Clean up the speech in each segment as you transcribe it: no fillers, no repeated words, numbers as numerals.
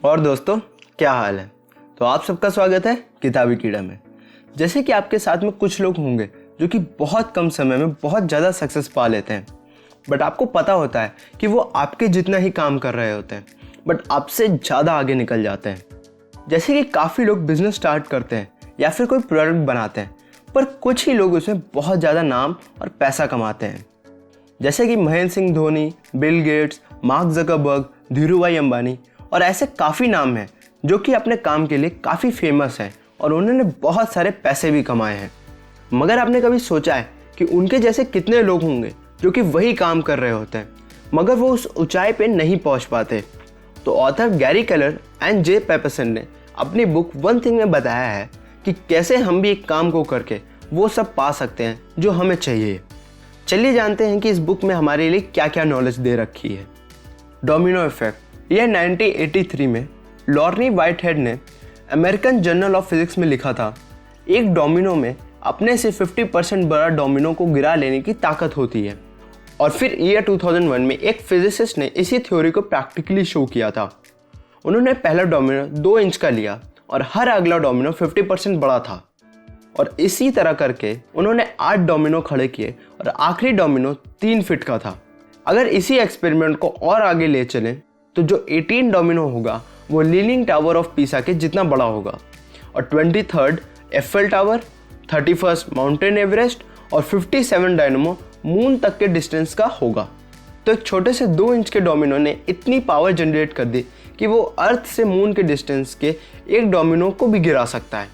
और दोस्तों, क्या हाल है? तो आप सबका स्वागत है किताबी कीड़ा में। जैसे कि आपके साथ में कुछ लोग होंगे जो कि बहुत कम समय में बहुत ज़्यादा सक्सेस पा लेते हैं, बट आपको पता होता है कि वो आपके जितना ही काम कर रहे होते हैं, बट आपसे ज़्यादा आगे निकल जाते हैं। जैसे कि काफ़ी लोग बिजनेस स्टार्ट करते हैं या फिर कोई प्रोडक्ट बनाते हैं, पर कुछ ही लोग उसमें बहुत ज़्यादा नाम और पैसा कमाते हैं। जैसे कि Mahendra Singh Dhoni, Bill Gates, mark Zuckerberg, Dhirubhai Ambani और ऐसे काफ़ी नाम हैं जो कि अपने काम के लिए काफ़ी फेमस हैं और उन्होंने बहुत सारे पैसे भी कमाए हैं। मगर आपने कभी सोचा है कि उनके जैसे कितने लोग होंगे जो कि वही काम कर रहे होते हैं मगर वो उस ऊंचाई पे नहीं पहुंच पाते? तो ऑथर गैरी केलर एंड जे पेपरसन ने अपनी बुक वन थिंग में बताया है कि कैसे हम भी एक काम को करके वो सब पा सकते हैं जो हमें चाहिए। चलिए जानते हैं कि इस बुक में हमारे लिए क्या क्या नॉलेज दे रखी है। Domino effect. यह 1983 में लॉर्नी व्हाइटहेड ने अमेरिकन जर्नल ऑफ फिजिक्स में लिखा था। एक डोमिनो में अपने से 50% बड़ा डोमिनो को गिरा लेने की ताकत होती है। और फिर ईयर 2001 में एक फिजिसिस्ट ने इसी थ्योरी को प्रैक्टिकली शो किया था। उन्होंने पहला डोमिनो 2 इंच का लिया और हर अगला डोमिनो 50% बड़ा था, और इसी तरह करके उन्होंने 8 डोमिनो खड़े किए और आखिरी डोमिनो 3 फीट का था। अगर इसी एक्सपेरिमेंट को और आगे ले चलें तो जो 18 डोमिनो होगा वो लीनिंग टावर ऑफ पीसा के जितना बड़ा होगा, और 23rd Eiffel tower, 31st mountain Everest और 57 डायनामो मून तक के डिस्टेंस का होगा। तो एक छोटे से 2 इंच के डोमिनो ने इतनी पावर जनरेट कर दी कि वो अर्थ से मून के डिस्टेंस के एक डोमिनो को भी गिरा सकता है।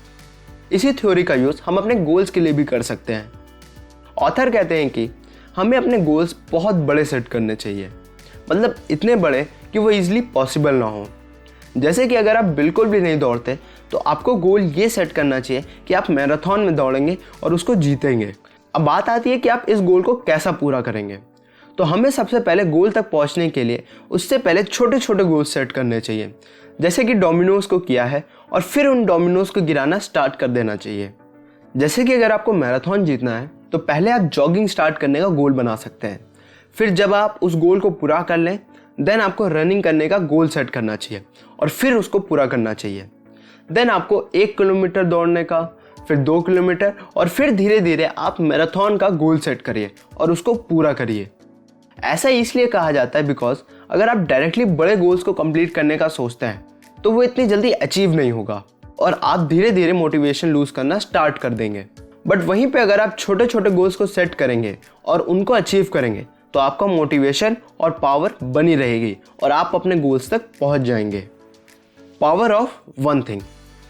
इसी थ्योरी का यूज़ हम अपने गोल्स के लिए भी कर सकते हैं। ऑथर कहते हैं कि हमें अपने गोल्स बहुत बड़े सेट करने चाहिए, मतलब इतने बड़े कि वो ईजिली पॉसिबल ना हो। जैसे कि अगर आप बिल्कुल भी नहीं दौड़ते तो आपको गोल ये सेट करना चाहिए कि आप मैराथन में दौड़ेंगे और उसको जीतेंगे। अब बात आती है कि आप इस गोल को कैसा पूरा करेंगे। तो हमें सबसे पहले गोल तक पहुंचने के लिए उससे पहले छोटे छोटे गोल सेट करने चाहिए, जैसे कि डोमिनोज को किया है, और फिर उन डोमिनोज को गिराना स्टार्ट कर देना चाहिए। जैसे कि अगर आपको मैराथन जीतना है तो पहले आप जॉगिंग स्टार्ट करने का गोल बना सकते हैं। फिर जब आप उस गोल को पूरा कर लें देन आपको रनिंग करने का गोल सेट करना चाहिए और फिर उसको पूरा करना चाहिए। देन आपको 1 किलोमीटर दौड़ने का, फिर 2 किलोमीटर, और फिर धीरे धीरे आप मैराथन का गोल सेट करिए और उसको पूरा करिए। ऐसा इसलिए कहा जाता है बिकॉज अगर आप डायरेक्टली बड़े गोल्स को कंप्लीट करने का सोचते हैं तो वो इतनी जल्दी अचीव नहीं होगा और आप धीरे धीरे मोटिवेशन लूज करना स्टार्ट कर देंगे। बट वहीं पे अगर आप छोटे छोटे गोल्स को सेट करेंगे और उनको अचीव करेंगे तो आपका मोटिवेशन और पावर बनी रहेगी और आप अपने गोल्स तक पहुंच जाएंगे। Power of one thing.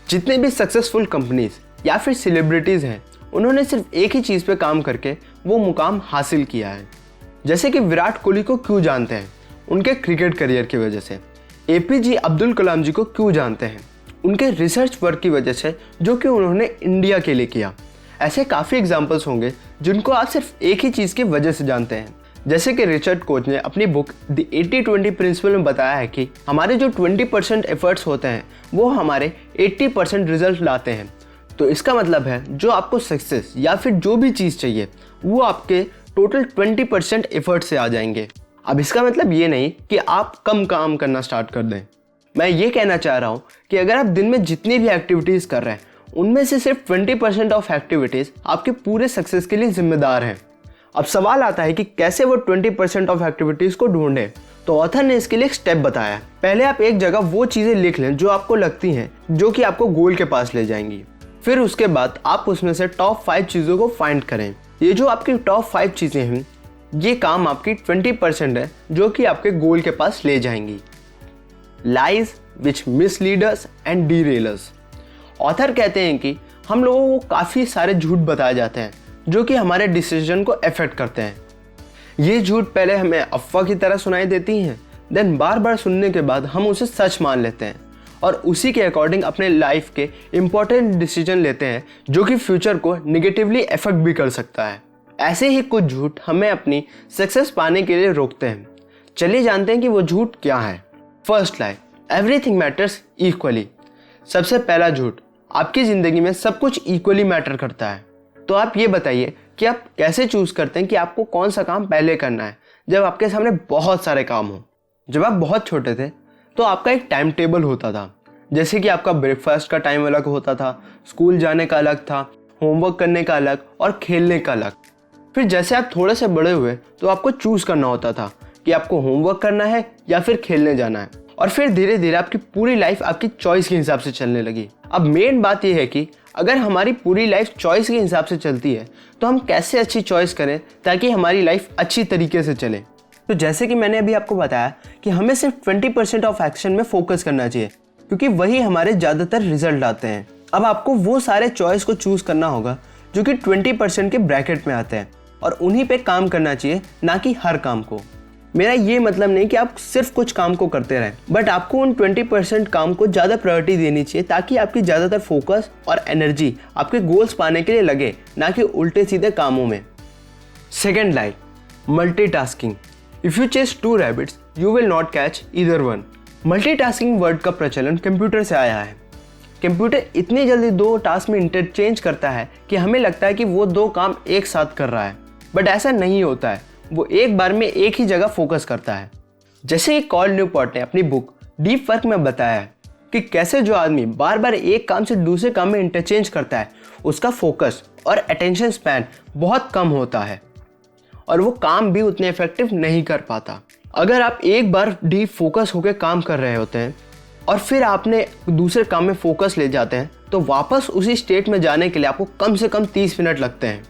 जितने भी सक्सेसफुल कंपनीज या फिर सेलिब्रिटीज़ हैं उन्होंने सिर्फ एक ही चीज़ पे काम करके वो मुकाम हासिल किया है। जैसे कि विराट कोहली को क्यों जानते हैं? उनके क्रिकेट करियर की वजह से। एपीजे अब्दुल कलाम जी को क्यों जानते हैं? उनके रिसर्च वर्क की वजह से जो कि उन्होंने इंडिया के लिए किया। ऐसे काफ़ी एग्जाम्पल्स होंगे जिनको आप सिर्फ एक ही चीज़ की वजह से जानते हैं। जैसे कि रिचर्ड कोच ने अपनी बुक द 80-20 प्रिंसिपल में बताया है कि हमारे जो 20% एफर्ट्स होते हैं वो हमारे 80% रिजल्ट लाते हैं। तो इसका मतलब है जो आपको सक्सेस या फिर जो भी चीज़ चाहिए वो आपके टोटल 20% एफर्ट से आ जाएंगे। अब इसका मतलब ये नहीं कि आप कम काम करना स्टार्ट कर दें। मैं ये कहना चाह रहा हूँ कि अगर आप दिन में जितनी भी एक्टिविटीज़ कर रहे हैं उनमें से सिर्फ 20% ऑफ एक्टिविटीज़ आपके पूरे सक्सेस के लिए जिम्मेदार हैं। अब सवाल आता है कि कैसे वो 20% ऑफ एक्टिविटीज़ को ढूंढें। तो ऑथर ने इसके लिए एक स्टेप बताया। पहले आप एक जगह वो चीज़ें लिख लें जो आपको लगती हैं जो कि आपको गोल के पास ले जाएंगी। फिर उसके बाद आप उसमें से टॉप 5 चीज़ों को फाइंड करें। ये जो आपकी टॉप 5 चीज़ें हैं ये काम आपकी 20% है जो कि आपके गोल के पास ले जाएंगी। Lies which misleaders and derailers. Author कहते हैं कि हम लोगों को काफ़ी सारे झूठ बताए जाते हैं जो कि हमारे डिसीजन को अफेक्ट करते हैं। ये झूठ पहले हमें अफवाह की तरह सुनाई देती हैं, देन बार बार सुनने के बाद हम उसे सच मान लेते हैं और उसी के अकॉर्डिंग अपने लाइफ के इम्पोर्टेंट डिसीजन लेते हैं जो कि फ्यूचर को निगेटिवली अफेक्ट भी कर सकता है। ऐसे ही कुछ झूठ हमें अपनी सक्सेस पाने के लिए रोकते हैं। चलिए जानते हैं कि वो झूठ क्या है। फर्स्ट लाई, एवरीथिंग मैटर्स इक्वली। सबसे पहला झूठ, आपकी ज़िंदगी में सब कुछ इक्वली मैटर करता है। तो आप ये बताइए कि आप कैसे चूज़ करते हैं कि आपको कौन सा काम पहले करना है जब आपके सामने बहुत सारे काम हो। जब आप बहुत छोटे थे तो आपका एक टाइम टेबल होता था। जैसे कि आपका ब्रेकफास्ट का टाइम अलग होता था, स्कूल जाने का अलग था, होमवर्क करने का अलग और खेलने का अलग। फिर जैसे आप थोड़े से बड़े हुए तो आपको चूज़ करना होता था कि आपको होमवर्क करना है या फिर खेलने जाना है। और फिर धीरे धीरे आपकी पूरी लाइफ आपकी चॉइस के हिसाब से चलने लगी। अब मेन बात यह है कि अगर हमारी पूरी लाइफ चॉइस के हिसाब से चलती है तो हम कैसे अच्छी चॉइस करें ताकि हमारी लाइफ अच्छी तरीके से चले। तो जैसे कि मैंने अभी आपको बताया कि हमें सिर्फ 20% ऑफ एक्शन में फोकस करना चाहिए, क्योंकि वही हमारे ज़्यादातर रिजल्ट आते हैं। अब आपको वो सारे चॉइस को चूज़ करना होगा जो कि 20% के ब्रैकेट में आते हैं और उन्हीं पे काम करना चाहिए, ना कि हर काम को। मेरा ये मतलब नहीं कि आप सिर्फ कुछ काम को करते रहें, बट आपको उन 20% काम को ज़्यादा प्रायोरिटी देनी चाहिए ताकि आपकी ज़्यादातर फोकस और एनर्जी आपके गोल्स पाने के लिए लगे, ना कि उल्टे सीधे कामों में। Second line, multitasking. If you chase 2 rabbits you will not catch either one. Multitasking word का प्रचलन कंप्यूटर से आया है। कंप्यूटर इतनी जल्दी 2 टास्क में इंटरचेंज करता है कि हमें लगता है कि वो 2 काम एक साथ कर रहा है, बट ऐसा नहीं होता है। वो एक बार में एक ही जगह फोकस करता है। जैसे कि कॉल न्यूपोर्ट ने अपनी बुक डीप वर्क में बताया है कि कैसे जो आदमी बार बार एक काम से दूसरे काम में इंटरचेंज करता है उसका फोकस और अटेंशन स्पैन बहुत कम होता है और वो काम भी उतने इफेक्टिव नहीं कर पाता। अगर आप एक बार डीप फोकस होकर काम कर रहे होते हैं और फिर आपने दूसरे काम में फोकस ले जाते हैं तो वापस उसी स्टेट में जाने के लिए आपको कम से कम 30 मिनट लगते हैं।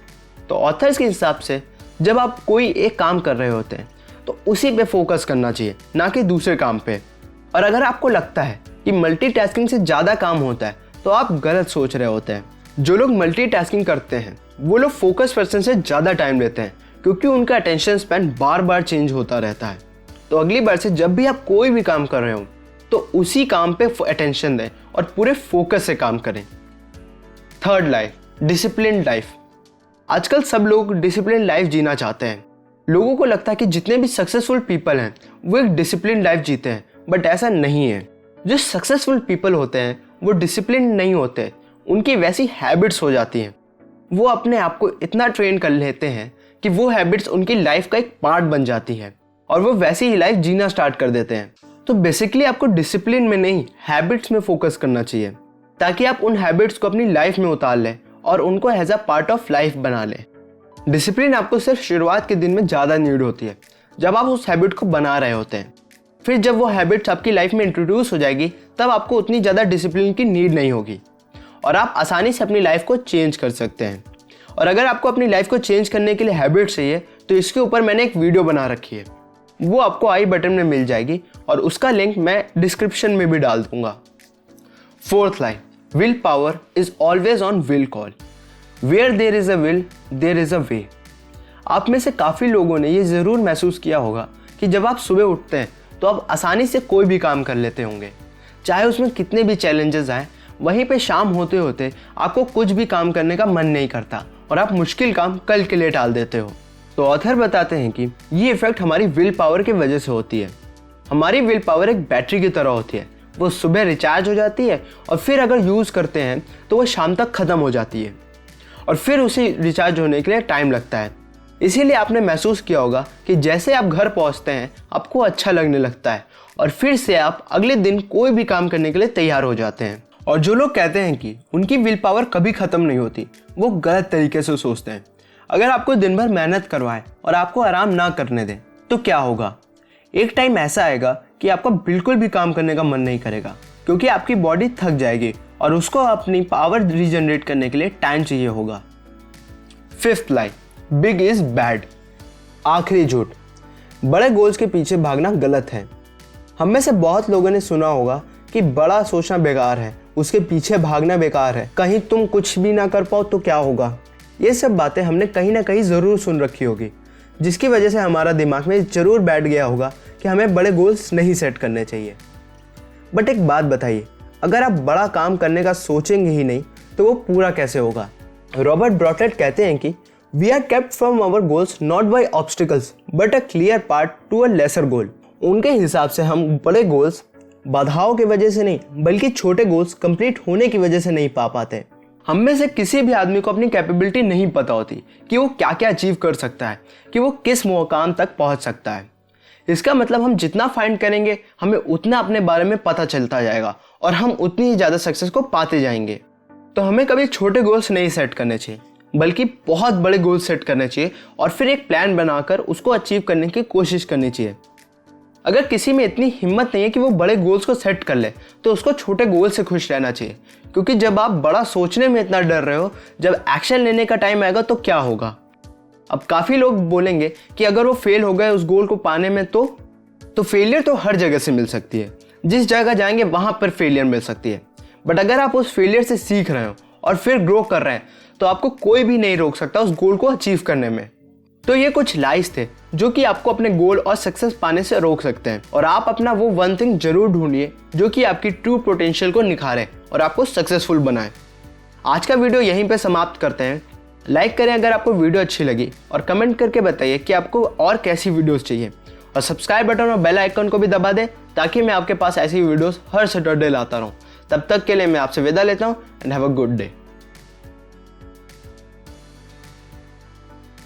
तो ऑथर्स के हिसाब से जब आप कोई एक काम कर रहे होते हैं तो उसी पे फोकस करना चाहिए, ना कि दूसरे काम पे। और अगर आपको लगता है कि मल्टीटास्किंग से ज़्यादा काम होता है तो आप गलत सोच रहे होते हैं। जो लोग मल्टीटास्किंग करते हैं वो लोग फोकस पर्सन से ज़्यादा टाइम लेते हैं, क्योंकि उनका अटेंशन स्पैन बार बार चेंज होता रहता है। तो अगली बार से जब भी आप कोई भी काम कर रहे हो तो उसी काम पे अटेंशन दें और पूरे फोकस से काम करें। Third life, disciplined life. आजकल सब लोग डिसिप्लिन लाइफ जीना चाहते हैं। लोगों को लगता है कि जितने भी सक्सेसफुल पीपल हैं वो एक डिसिप्लिन लाइफ जीते हैं, बट ऐसा नहीं है। जो सक्सेसफुल पीपल होते हैं वो डिसिप्लिन नहीं होते, उनकी वैसी हैबिट्स हो जाती हैं। वो अपने आप को इतना ट्रेन कर लेते हैं कि वो हैबिट्स उनकी लाइफ का एक पार्ट बन जाती है और वो वैसी ही लाइफ जीना स्टार्ट कर देते हैं। तो बेसिकली आपको डिसिप्लिन में नहीं, हैबिट्स में फोकस करना चाहिए ताकि आप उन हैबिट्स को अपनी लाइफ में उतार लें और उनको as a part of life बना लें। डिसिप्लिन आपको सिर्फ शुरुआत के दिन में ज़्यादा नीड होती है, जब आप उस हैबिट को बना रहे होते हैं। फिर जब वो हैबिट्स आपकी लाइफ में इंट्रोड्यूस हो जाएगी तब आपको उतनी ज़्यादा डिसिप्लिन की नीड नहीं होगी और आप आसानी से अपनी लाइफ को चेंज कर सकते हैं। और अगर आपको अपनी लाइफ को चेंज करने के लिए हैबिट चाहिए तो इसके ऊपर मैंने एक वीडियो बना रखी है, वो आपको आई बटन में मिल जाएगी और उसका लिंक मैं डिस्क्रिप्शन में भी डाल दूंगा। Fourth line, willpower is always on will call. Where there is a will there is a way. आप में से काफ़ी लोगों ने ये ज़रूर महसूस किया होगा कि जब आप सुबह उठते हैं तो आप आसानी से कोई भी काम कर लेते होंगे, चाहे उसमें कितने भी चैलेंजेस आए। वहीं पे शाम होते होते आपको कुछ भी काम करने का मन नहीं करता और आप मुश्किल काम कल के लिए टाल देते हो। तो ऑथर बताते हैं कि ये इफेक्ट हमारी विल पावर की वजह से होती है। हमारी विल पावर एक बैटरी की तरह होती है, वो सुबह रिचार्ज हो जाती है और फिर अगर यूज़ करते हैं तो वो शाम तक ख़त्म हो जाती है और फिर उसे रिचार्ज होने के लिए टाइम लगता है। इसीलिए आपने महसूस किया होगा कि जैसे आप घर पहुंचते हैं आपको अच्छा लगने लगता है और फिर से आप अगले दिन कोई भी काम करने के लिए तैयार हो जाते हैं। और जो लोग कहते हैं कि उनकी विल पावर कभी ख़त्म नहीं होती, वो गलत तरीके से सोचते हैं। अगर आपको दिन भर मेहनत करवाएं और आपको आराम ना करने दें तो क्या होगा? एक टाइम ऐसा आएगा कि आपको बिल्कुल भी काम करने का मन नहीं करेगा, क्योंकि आपकी बॉडी थक जाएगी और उसको अपनी पावर रीजनरेट करने के लिए टाइम चाहिए होगा। Fifth line, big is bad. आखिरी झूठ, बड़े गोल्स के पीछे भागना गलत है। हम में से बहुत लोगों ने सुना होगा कि बड़ा सोचना बेकार है, उसके पीछे भागना बेकार है, कहीं तुम कुछ भी ना कर पाओ तो क्या होगा। ये सब बातें हमने कहीं ना कहीं ज़रूर सुन रखी होगी, जिसकी वजह से हमारा दिमाग में ज़रूर बैठ गया होगा कि हमें बड़े गोल्स नहीं सेट करने चाहिए। बट एक बात बताइए, अगर आप बड़ा काम करने का सोचेंगे ही नहीं तो वो पूरा कैसे होगा? रॉबर्ट ब्रॉटेट कहते हैं कि we are kept from our goals not by obstacles but a clear path to a lesser goal. उनके हिसाब से हम बड़े गोल्स बाधाओं की वजह से नहीं, बल्कि छोटे गोल्स कंप्लीट होने की वजह से नहीं पा पाते। हम में से किसी भी आदमी को अपनी कैपेबिलिटी नहीं पता होती कि वो क्या क्या अचीव कर सकता है, कि वो किस मुकाम तक पहुंच सकता है। इसका मतलब हम जितना फाइंड करेंगे हमें उतना अपने बारे में पता चलता जाएगा और हम उतनी ही ज़्यादा सक्सेस को पाते जाएंगे। तो हमें कभी छोटे गोल्स नहीं सेट करने चाहिए, बल्कि बहुत बड़े गोल्स सेट करने चाहिए और फिर एक प्लान बनाकर उसको अचीव करने की कोशिश करनी चाहिए। अगर किसी में इतनी हिम्मत नहीं है कि वो बड़े गोल्स को सेट कर ले तो उसको छोटे गोल से खुश रहना चाहिए, क्योंकि जब आप बड़ा सोचने में इतना डर रहे हो, जब एक्शन लेने का टाइम आएगा तो क्या होगा। अब काफ़ी लोग बोलेंगे कि अगर वो फेल हो गए उस गोल को पाने में तो फेलियर तो हर जगह से मिल सकती है, जिस जगह जाएंगे वहाँ पर फेलियर मिल सकती है। बट अगर आप उस फेलियर से सीख रहे हो और फिर ग्रो कर रहे हैं तो आपको कोई भी नहीं रोक सकता उस गोल को अचीव करने में। तो ये कुछ लाइज थे जो कि आपको अपने गोल और सक्सेस पाने से रोक सकते हैं, और आप अपना वो वन थिंग जरूर ढूंढिए जो कि आपकी ट्रू पोटेंशियल को निखारे और आपको सक्सेसफुल बनाए। आज का वीडियो यहीं पे समाप्त करते हैं। लाइक करें अगर आपको वीडियो अच्छी लगी और कमेंट करके बताइए कि आपको और कैसी वीडियोस चाहिए, और सब्सक्राइब बटन और बेल आइकन को भी दबा दें ताकि मैं आपके पास ऐसी वीडियोस हर सैटरडे लाता रहूं। तब तक के लिए मैं आपसे विदा लेता हूं and have a good day.